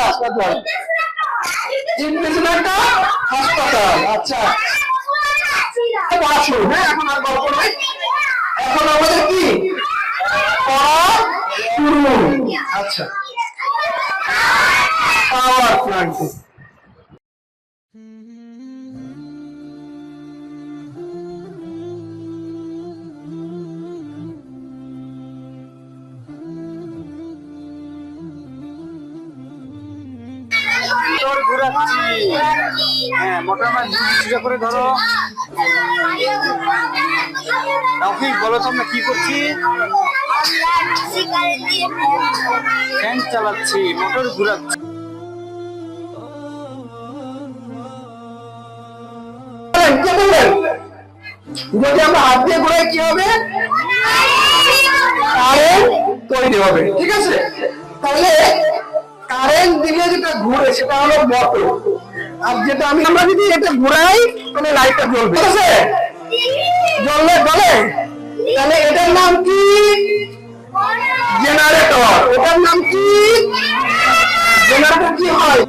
হাসপাতাল, হাসপাতাল। আচ্ছা, হ্যাঁ, এখন আর গল্প নাই, এখন আমাদের কি পড়া শুরু। আচ্ছা, পাওয়ার প্ল্যান্ট। হ্যাঁ, মোটর মাছ সোজা করে ধরো। তৌফিক, বলো তো আমরা কি করছি? ফ্যান চালাচ্ছি, মোটর ঘুরাচ্ছি। যদি আমরা হাত দিয়ে ঘুরাই কি হবে? কারেন্ট তৈরি হবে। ঠিক আছে, তাহলে কারেন্ট দিলে যেটা ঘুরে সেটা হলো মোটর, আর যেটা আমরা যদি এটা ঘুরাই তাহলে লাইটটা জ্বলবে। ঠিক আছে, জ্বললে বলে তাহলে এটার নাম কি? জেনারেটর। এটার নাম কি? জেনারেটর কি হয়?